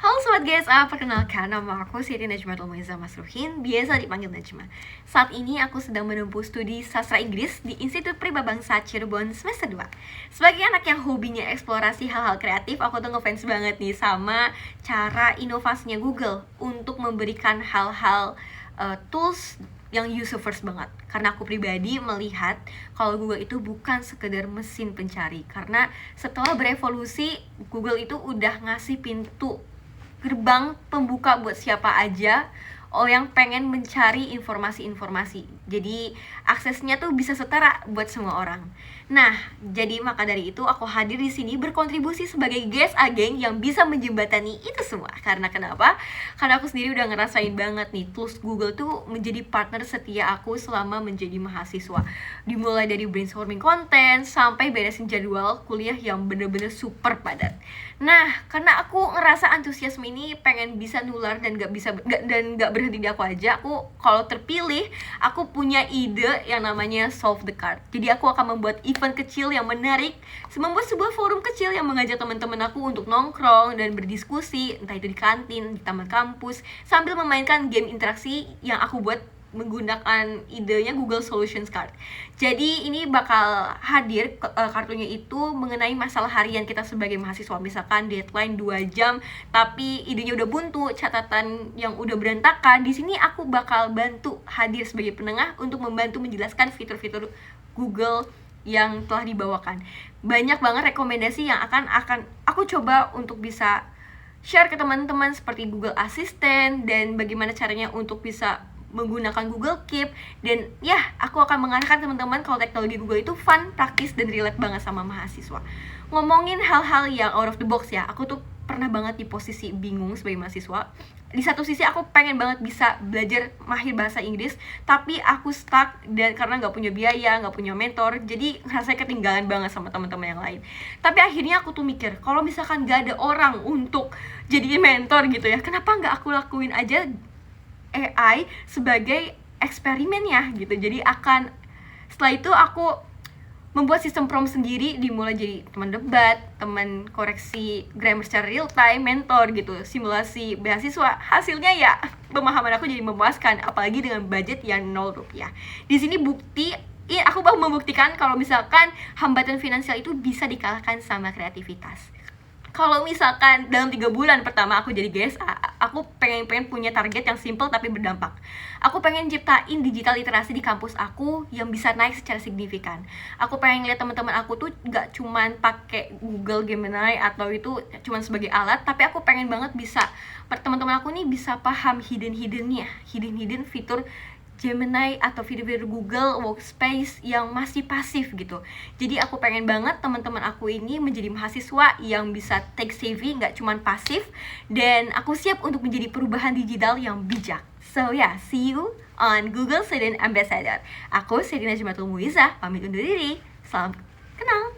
Halo Sobat GSA, perkenalkan nama aku Siti Najmatul Muiza Masruhin, biasa dipanggil Najma. Saat ini aku sedang menempuh studi sastra Inggris di Institut Pribabangsa Cirebon semester 2. Sebagai anak yang hobinya eksplorasi hal-hal kreatif, aku tuh ngefans banget nih sama cara inovasinya Google untuk memberikan hal-hal tools yang user first banget. Karena aku pribadi melihat kalau Google itu bukan sekedar mesin pencari. Karena setelah berevolusi, Google itu udah ngasih pintu gerbang pembuka buat siapa aja yang pengen mencari informasi-informasi. Jadi aksesnya tuh bisa setara buat semua orang. Nah, jadi maka dari itu aku hadir di sini berkontribusi sebagai guest ageng yang bisa menjembatani itu semua. Karena kenapa? Karena aku sendiri udah ngerasain banget nih tools Google tuh menjadi partner setia aku selama menjadi mahasiswa. Dimulai dari brainstorming konten sampai beresin jadwal kuliah yang bener-bener super padat. Nah, karena aku ngerasa antusiasme ini pengen bisa nular dan gak berhenti di aku aja. Aku kalau terpilih, aku punya ide yang namanya Solve the Card. Jadi aku akan membuat event kecil yang menarik, membuat sebuah forum kecil yang mengajak teman-teman aku untuk nongkrong dan berdiskusi, entah itu di kantin, di taman kampus, sambil memainkan game interaksi yang aku buat menggunakan idenya Google Solutions Card. Jadi ini bakal hadir kartunya itu mengenai masalah harian kita sebagai mahasiswa. Misalkan deadline 2 jam tapi idenya udah buntu, catatan yang udah berantakan. Di sini aku bakal bantu hadir sebagai penengah untuk membantu menjelaskan fitur-fitur Google yang telah dibawakan. Banyak banget rekomendasi yang akan aku coba untuk bisa share ke teman-teman seperti Google Assistant dan bagaimana caranya untuk bisa menggunakan Google Keep. Dan ya, aku akan mengarahkan teman-teman kalau teknologi Google itu fun, praktis, dan relate banget sama mahasiswa. Ngomongin hal-hal yang out of the box ya, aku tuh pernah banget di posisi bingung sebagai mahasiswa. Di satu sisi aku pengen banget bisa belajar mahir bahasa Inggris, tapi aku stuck dan karena gak punya biaya, gak punya mentor, jadi rasanya ketinggalan banget sama teman-teman yang lain. Tapi akhirnya aku tuh mikir, kalau misalkan gak ada orang untuk jadi mentor gitu ya, kenapa gak aku lakuin aja AI sebagai eksperimen ya gitu. Jadi setelah itu aku membuat sistem prompt sendiri, dimulai jadi teman debat, teman koreksi grammar secara real time, mentor gitu, simulasi beasiswa. Hasilnya ya pemahaman aku jadi memuaskan, apalagi dengan budget yang 0 rupiah. Di sini aku mau membuktikan kalau misalkan hambatan finansial itu bisa dikalahkan sama kreativitas. Kalau misalkan dalam 3 bulan pertama aku jadi GSA, aku pengen punya target yang simple tapi berdampak. Aku pengen ciptain digital literasi di kampus aku yang bisa naik secara signifikan. Aku pengen lihat teman-teman aku tuh gak cuman pakai Google Gemini atau itu cuman sebagai alat, tapi aku pengen banget bisa teman-teman aku nih bisa paham hidden fitur Gemini atau fitur-fitur Google Workspace yang masih pasif gitu. Jadi aku pengen banget teman-teman aku ini menjadi mahasiswa yang bisa tech savvy, nggak cuman pasif. Dan aku siap untuk menjadi perubahan digital yang bijak. So yeah, see you on Google Student Ambassador. Aku Siti Najmatul Muiza, pamit undur diri. Salam kenal.